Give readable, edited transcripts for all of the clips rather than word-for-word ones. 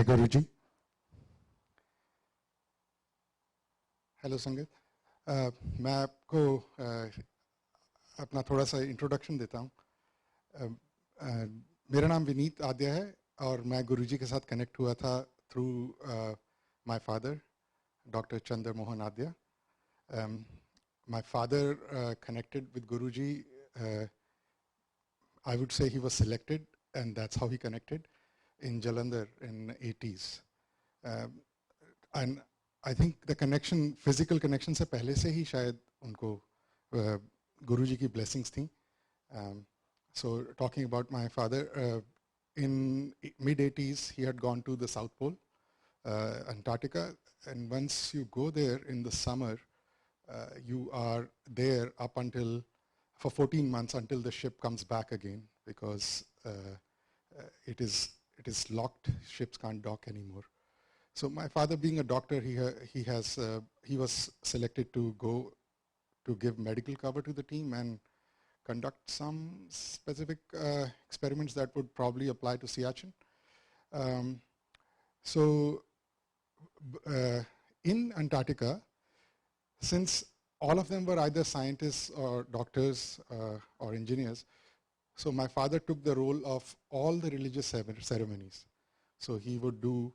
जय गुरु जी। हेलो संगत, मैं आपको अपना थोड़ा सा इंट्रोडक्शन देता हूँ। मेरा नाम विनीत आद्या है और मैं गुरुजी के साथ कनेक्ट हुआ था through my father doctor Chandra Mohan Adya. My father connected with Guruji. I would say he was selected and that's how he connected in Jalandhar in 80s. And I think the connection, physical connection से पहले से ही शायद उनको गुरुजी की blessings थी. So talking about my father, in mid-80s he had gone to the South Pole, Antarctica, and once you go there in the summer, you are there up until for 14 months until the ship comes back again, because it is locked. Ships can't dock anymore. So my father, being a doctor, he was selected to go to give medical cover to the team and conduct some specific experiments that would probably apply to Siachen. So in Antarctica, since all of them were either scientists or doctors or engineers, so my father took the role of all the religious ceremonies. So he would do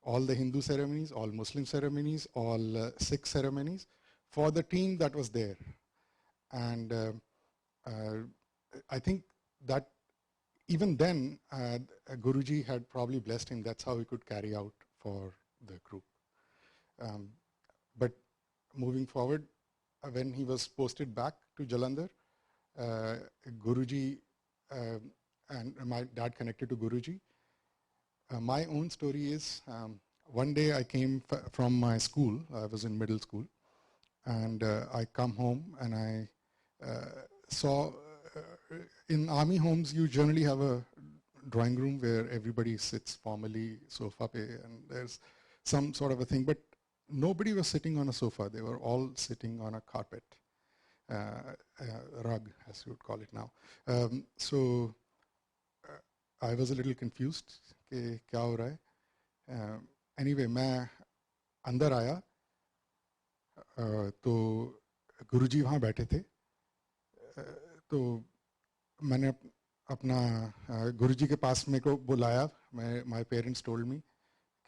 all the Hindu ceremonies, all Muslim ceremonies, all Sikh ceremonies for the team that was there. And I think that even then, Guruji had probably blessed him. That's how he could carry out for the group. But moving forward, when he was posted back to Jalandhar, Guruji and my dad connected to Guruji. My own story is, one day I came from my school, I was in middle school, and I come home and I saw, in army homes you generally have a drawing room where everybody sits formally, sofa pe, and there's some sort of a thing, but nobody was sitting on a sofa, they were all sitting on a carpet, rug as you would call it now. So I was a little confused कि क्या हो रहा है. Anyway, मैं अंदर आया तो गुरुजी वहाँ बैठे थे. तो मैंने अपना गुरुजी के पास मेरे को बुलाया. My parents told me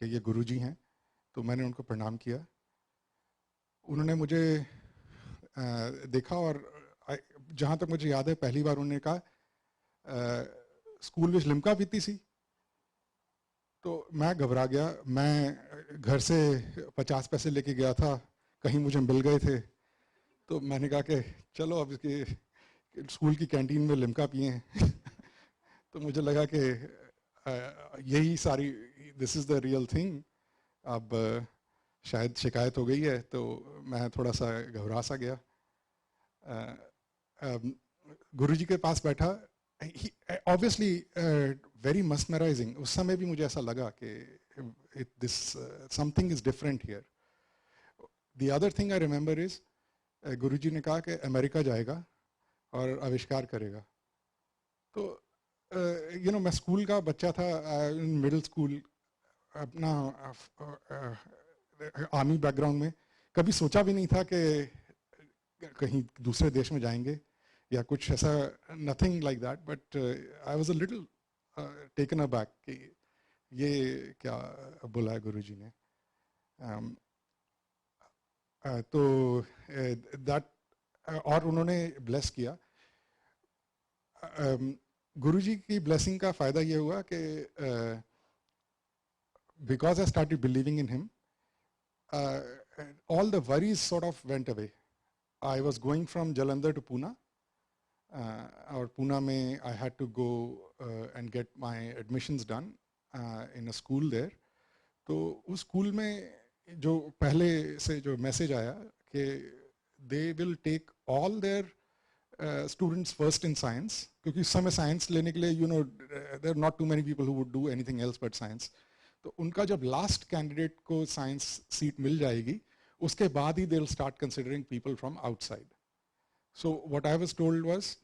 कि ये गुरुजी हैं, तो मैंने उनको प्रणाम किया. उन्होंने मुझे देखा और जहाँ तक मुझे याद है पहली बार उन्होंने कहा स्कूल में लिम्का पीती सी. तो मैं घबरा गया. मैं घर से 50 पैसे लेके गया था, कहीं मुझे मिल गए थे, तो मैंने कहा कि चलो अब इसके स्कूल की कैंटीन में लिम्का पिए. तो मुझे लगा कि यही सारी, this is the real thing. अब शायद शिकायत हो गई है, तो मैं थोड़ा सा घबरा सा गया. गुरुजी के पास बैठा. Obviously very mesmerizing. उस समय भी मुझे ऐसा लगा कि this something is different here. The other thing I remember is गुरुजी ने कहा कि अमेरिका जाएगा और आविष्कार करेगा. तो मैं स्कूल का बच्चा था, मिडिल स्कूल, अपना आर्मी बैकग्राउंड में, कभी सोचा भी नहीं था कि कहीं दूसरे देश में जाएंगे या कुछ ऐसा, nothing like that, but I was a little taken aback कि ये क्या बोला है गुरुजी ने. तो that और उन्होंने bless किया. गुरुजी की blessing का फ़ायदा ये हुआ कि because I started believing in him, all the worries sort of went away. I was going from Jalandhar to Pune. Or Pune में I had to go and get my admissions done in a school there. तो उस school में जो पहले से जो message आया कि they will take all their students first in science, क्योंकि उस समय साइंस लेने के लिए there are not too many people who would do anything else but science. तो उनका जब लास्ट कैंडिडेट को साइंस सीट मिल जाएगी, उसके बाद ही they'll start considering people from outside. So what I was told was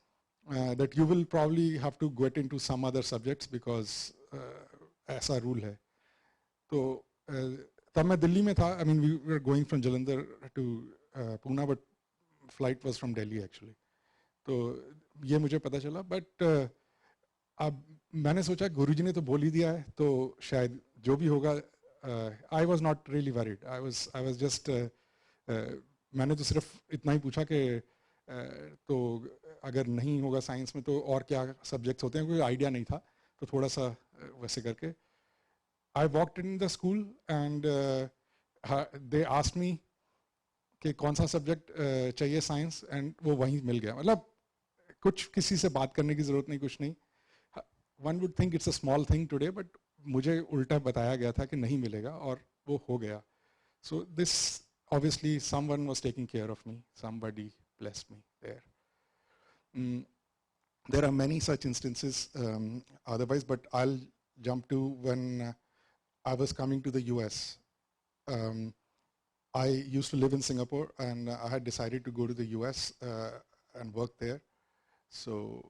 that you will probably have to get into some other subjects because ऐसा rule है. तो तब मैं दिल्ली में था. I mean we were going from Jalandhar to Poona, but flight was from Delhi actually. तो ये मुझे पता चला. बट अब मैंने सोचा गुरुजी ने तो बोल ही दिया है तो शायद जो भी होगा. I was not really worried. I was just मैंने तो सिर्फ इतना ही पूछा कि तो अगर नहीं होगा साइंस में तो और क्या सब्जेक्ट्स होते हैं, कोई आइडिया नहीं था. तो थोड़ा सा वैसे करके I walked in the school and they asked me कि कौन सा सब्जेक्ट चाहिए साइंस, एंड वो वहीं मिल गया. मतलब कुछ किसी से बात करने की ज़रूरत नहीं, कुछ नहीं. One would think it's a small thing today, but मुझे उल्टा बताया गया था कि नहीं मिलेगा और वो हो गया. So this obviously someone was taking care of me, somebody blessed me there. There are many such instances otherwise, but I'll jump to when I was coming to the US. um, I used to live in Singapore and I had decided to go to the US and work there. So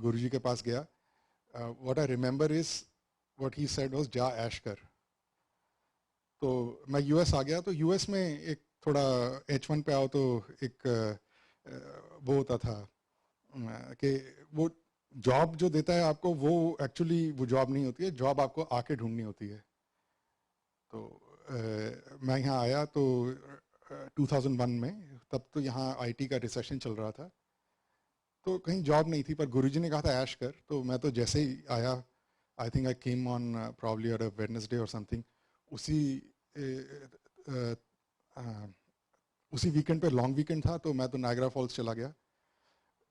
Guruji ke paas gaya. What I remember is what he said was ja ऐश कर. तो मैं US आ गया. तो US में एक थोड़ा H1 पे आओ तो एक वो होता था कि वो जॉब जो देता है आपको वो एक्चुअली वो जॉब नहीं होती है, जॉब आपको आके ढूंढनी होती है. तो मैं यहाँ आया तो 2001 में, तब तो यहाँ आईटी का रिसेशन चल रहा था. तो कहीं जॉब नहीं थी, पर गुरुजी ने कहा था ऐश कर. तो मैं तो जैसे ही आया, I think I came on probably on a Wednesday और समथिंग. उसी उसी वीकेंड पे लॉन्ग वीकेंड था, तो मैं तो नायग्रा फॉल्स चला गया.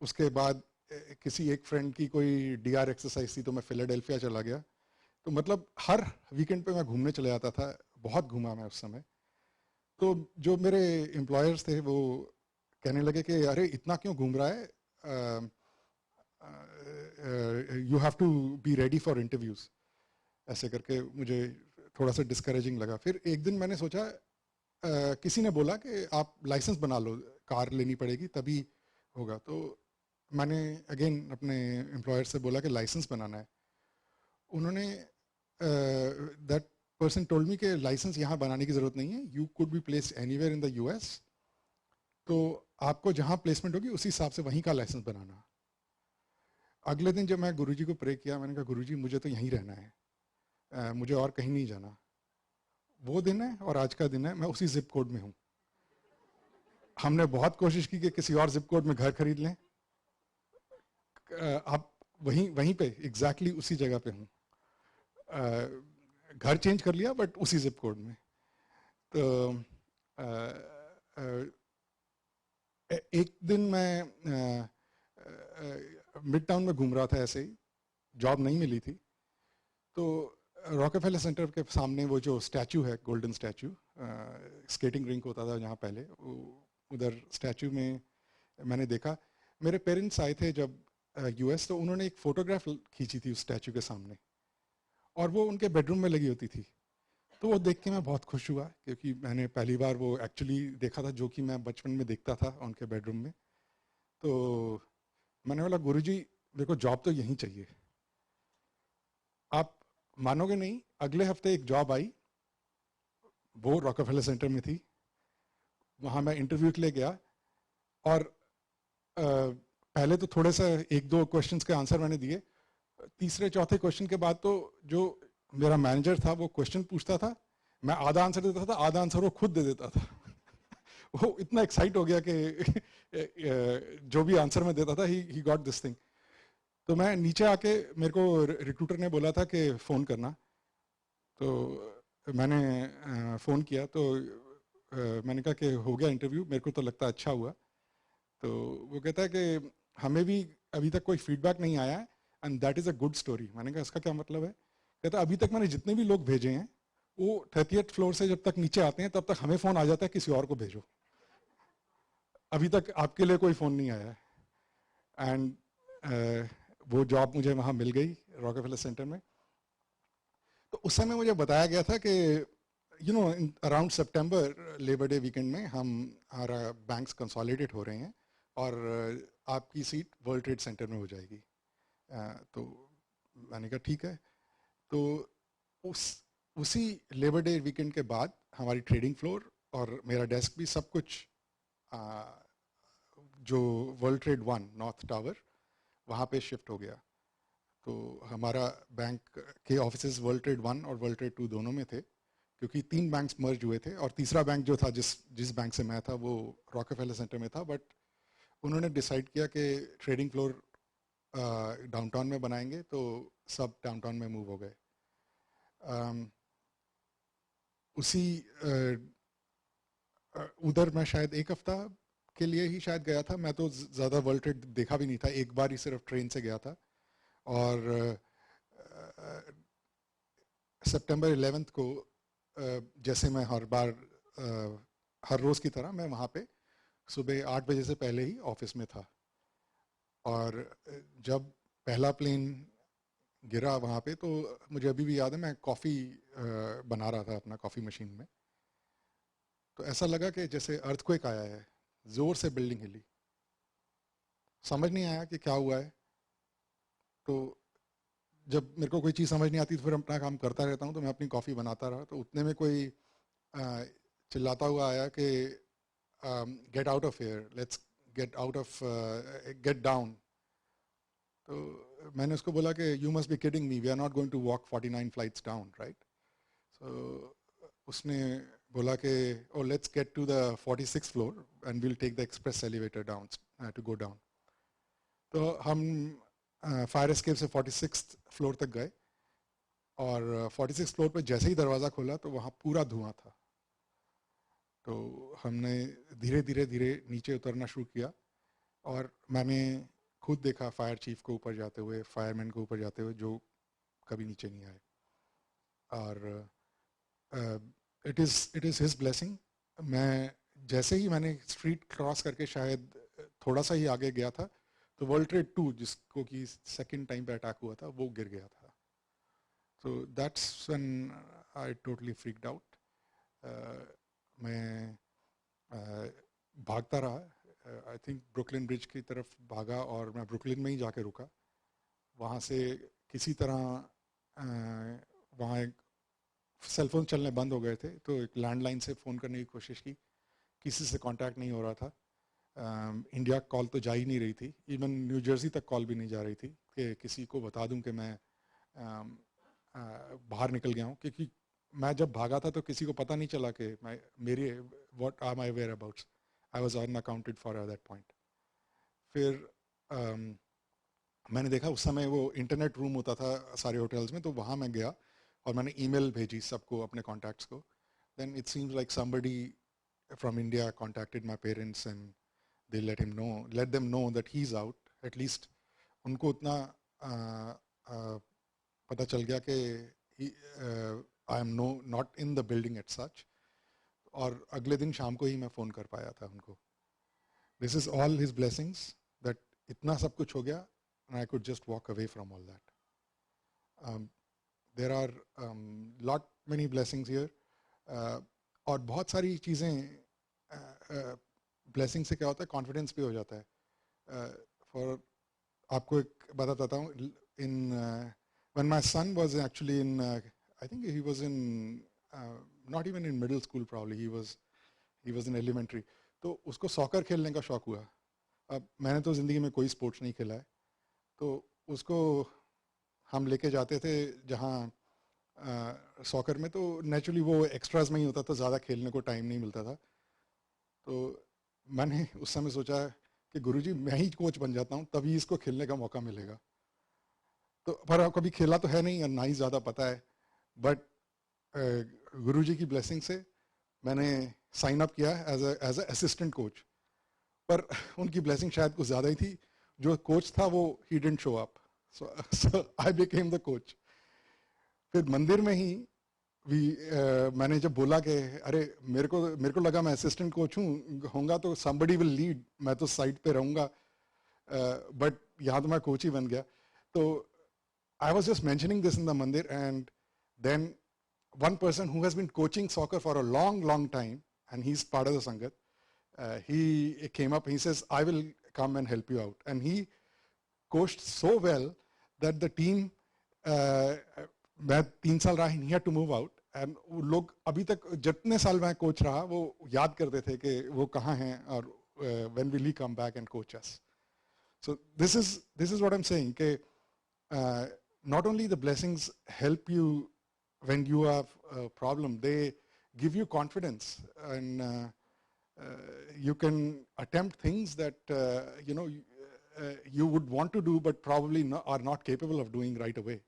उसके बाद किसी एक फ्रेंड की कोई डीआर एक्सरसाइज थी तो मैं फिलाडेल्फिया चला गया. तो मतलब हर वीकेंड पे मैं घूमने चले जाता था. बहुत घूमा मैं उस समय. तो जो मेरे एम्प्लॉयर्स थे वो कहने लगे कि अरे इतना क्यों घूम रहा है, you have to be ready for interviews. ऐसे करके मुझे थोड़ा सा डिस्करेजिंग लगा. फिर एक दिन मैंने सोचा, किसी ने बोला कि आप लाइसेंस बना लो, कार लेनी पड़ेगी तभी होगा. तो मैंने अगेन अपने एम्प्लॉयर से बोला कि लाइसेंस बनाना है. उन्होंने दैट पर्सन टोल्ड मी कि लाइसेंस यहाँ बनाने की ज़रूरत नहीं है, you could be placed anywhere in the US. तो आपको जहाँ प्लेसमेंट होगी उसी हिसाब से वहीं का लाइसेंस बनाना. अगले दिन जब मैं गुरुजी को प्रे किया, मैंने कहा गुरुजी मुझे तो यहीं रहना है, मुझे और कहीं नहीं जाना. वो दिन है और आज का दिन है, मैं उसी जिप कोड में हूँ. हमने बहुत कोशिश की कि किसी और जिप कोड में घर खरीद लें. आप वहीं वहीं पे एग्जैक्टली उसी जगह पे हूँ. घर चेंज कर लिया बट उसी जिप कोड में. तो एक दिन मैं मिड टाउन में घूम रहा था, ऐसे ही जॉब नहीं मिली थी. तो रॉकेफेलर सेंटर के सामने वो जो स्टैचू है, गोल्डन स्टैचू, स्केटिंग रिंक होता था जहाँ पहले, उधर स्टैचू में मैंने देखा. मेरे पेरेंट्स आए थे जब यूएस, तो उन्होंने एक फ़ोटोग्राफ खींची थी उस स्टैचू के सामने और वो उनके बेडरूम में लगी होती थी. तो वो देख के मैं बहुत खुश हुआ क्योंकि मैंने पहली बार वो एक्चुअली देखा था जो कि मैं बचपन में देखता था उनके बेडरूम में. तो मैंने बोला गुरुजी देखो जॉब तो यहीं चाहिए. आप मानोगे नहीं, अगले हफ्ते एक जॉब आई, वो रॉकेफेलर सेंटर में थी. वहाँ मैं इंटरव्यू के लिए गया और पहले तो थोड़े सा एक दो क्वेश्चंस के आंसर मैंने दिए. तीसरे चौथे क्वेश्चन के बाद तो जो मेरा मैनेजर था वो क्वेश्चन पूछता था, मैं आधा आंसर देता था, आधा आंसर वो खुद दे देता था. वो इतना एक्साइट हो गया कि जो भी आंसर मैं देता था ही गॉट दिस थिंग. तो मैं नीचे आके, मेरे को रिक्रूटर ने बोला था कि फ़ोन करना. तो मैंने फ़ोन किया. तो मैंने कहा कि हो गया इंटरव्यू, मेरे को तो लगता है अच्छा हुआ. तो वो कहता है कि हमें भी अभी तक कोई फीडबैक नहीं आया है and that is a good story. मैंने कहा इसका क्या मतलब है? कहता अभी तक मैंने जितने भी लोग भेजे हैं वो 30th फ्लोर से जब तक नीचे आते हैं तब तक हमें फ़ोन आ जाता है किसी और को भेजो, अभी तक आपके लिए कोई फ़ोन नहीं आया है. एंड वो जॉब मुझे वहाँ मिल गई रॉकेफेलर सेंटर में. तो उस समय मुझे बताया गया था कि you know around September labour day weekend में हमारा बैंक्स कंसोलिडेट हो रहे हैं और आपकी सीट वर्ल्ड ट्रेड सेंटर में हो जाएगी. तो मैंने कहा ठीक है. तो उसी लेबर डे वीकेंड के बाद हमारी ट्रेडिंग फ्लोर और मेरा डेस्क भी सब कुछ जो वर्ल्ड ट्रेड 1 नॉर्थ टावर वहाँ पे शिफ्ट हो गया। तो हमारा बैंक के ऑफिसेज वर्ल्ड ट्रेड 1 और वर्ल्ड ट्रेड 2 दोनों में थे, क्योंकि 3 बैंक्स मर्ज हुए थे और तीसरा बैंक जो था जिस बैंक से मैं था वो रॉकेफेलर सेंटर में था, बट उन्होंने डिसाइड किया कि ट्रेडिंग फ्लोर डाउनटाउन में बनाएंगे, तो सब डाउनटाउन में मूव हो गए। उसी उधर मैं शायद एक हफ्ता के लिए ही शायद गया था। मैं तो ज़्यादा वर्ल्ड ट्रेड देखा भी नहीं था, एक बार ही सिर्फ ट्रेन से गया था। और सितंबर 11 को जैसे मैं हर बार हर रोज़ की तरह मैं वहाँ पे सुबह 8 बजे से पहले ही ऑफिस में था। और जब पहला प्लेन गिरा वहाँ पे, तो मुझे अभी भी याद है, मैं कॉफ़ी बना रहा था अपना कॉफ़ी मशीन में। तो ऐसा लगा कि जैसे अर्थक्वेक आया है, ज़ोर से बिल्डिंग हिली, समझ नहीं आया कि क्या हुआ है। तो जब मेरे को कोई चीज़ समझ नहीं आती तो फिर अपना काम करता रहता हूँ, तो मैं अपनी कॉफ़ी बनाता रहा। तो उतने में कोई चिल्लाता हुआ आया कि get out of here, let's get out of get down. तो मैंने उसको बोला कि you must be kidding me, we are not going to walk 49 flights down, right. So उसने बोला कि oh let's get to the 46th floor and we'll take the express elevator down to go down. तो हम fire escape से 46th floor तक गए और 46th floor पे जैसे ही दरवाज़ा खोला तो वहाँ पूरा धुआं था। तो हमने धीरे धीरे धीरे नीचे उतरना शुरू किया और मैंने खुद देखा फायर चीफ को ऊपर जाते हुए, फायरमैन को ऊपर जाते हुए, जो कभी नीचे नहीं आए। और इट इज़ हिज ब्लेसिंग। मैं जैसे ही मैंने स्ट्रीट क्रॉस करके शायद थोड़ा सा ही आगे गया था, तो वर्ल्ड ट्रेड 2 जिसको कि सेकंड टाइम पे अटैक हुआ था वो गिर गया था। तो that's when I totally freaked out. मैं भागता रहा, आई थिंक ब्रुकलिन ब्रिज की तरफ भागा और मैं ब्रुकलिन में ही जाके रुका। वहाँ से किसी तरह वहाँ एक सेलफोन चलने बंद हो गए थे, तो एक लैंडलाइन से फ़ोन करने की कोशिश की, किसी से कांटेक्ट नहीं हो रहा था। इंडिया कॉल तो जा ही नहीं रही थी, इवन न्यू जर्सी तक कॉल भी नहीं जा रही थी कि किसी को बता दूं कि मैं बाहर निकल गया हूँ, क्योंकि मैं जब भागा था तो किसी को पता नहीं चला कि मैं मेरी what are my whereabouts, I was unaccounted for at that point. फिर मैंने देखा उस समय वो इंटरनेट रूम होता था सारे होटल्स में, तो वहाँ मैं गया और मैंने ईमेल भेजी सबको, अपने कॉन्टैक्ट्स को। Then it seems like somebody from India contacted my parents and they let them know that he's out. At least उनको उतना पता चल गया कि I am not in the building at such. और अगले दिन शाम को ही मैं फ़ोन कर पाया था उनको। This is all his blessings that इतना सब कुछ हो गया and I could just walk away from all that. There are lot many blessings here. और बहुत सारी चीज़ें ब्लेसिंग से क्या होता है, कॉन्फिडेंस भी हो जाता है। फॉर आपको एक बताता हूँ, in when my son was actually in, I think he was in not even in middle school, probably he was in elementary. तो उसको सॉकर खेलने का शौक हुआ। अब मैंने तो ज़िंदगी में कोई स्पोर्ट्स नहीं खेला है, तो उसको हम लेके जाते थे जहाँ सॉकर में, तो नेचुरली वो एक्स्ट्राज में ही होता था, ज़्यादा खेलने को टाइम नहीं मिलता था। तो मैंने उस समय सोचा कि गुरुजी मैं ही कोच बन जाता हूँ, तभी इसको खेलने का मौका मिलेगा। तो पर कभी खेला तो है नहीं और ना ही ज़्यादा पता है, बट गुरुजी की ब्लेसिंग से मैंने साइन अप किया एज अ असिस्टेंट कोच। पर उनकी ब्लेसिंग शायद कुछ ज़्यादा ही थी, जो कोच था वो he didn't show up, so I became the coach. फिर मंदिर में ही मैंने जब बोला कि अरे मेरे को लगा मैं असिस्टेंट कोच होऊंगा तो somebody will lead, मैं तो साइड पे रहूंगा, बट यहाँ तो मैं कोच ही बन गया। तो I was just mentioning this in the mandir, and then one person who has been coaching soccer for a long time, and he's part of the Sangat, he came up, he says, I will come and help you out. And he coached so well that the team, मैं 3 साल रहा, he had to move out, and लोग अभी तक जितने साल मैं coach रहा वो याद करते थे कि वो कहाँ हैं और when will he come back and coach us. So this is what I'm saying कि not only the blessings help you when you have a problem, they give you confidence, and you can attempt things that you would want to do but probably are not capable of doing right away.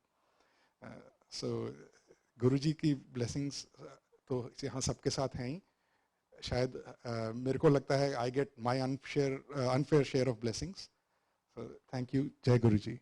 So गुरुजी की blessings तो यहाँ सबके साथ हैं ही. शायद मेरे को लगता है I get my unfair share of blessings. So thank you. जय गुरुजी.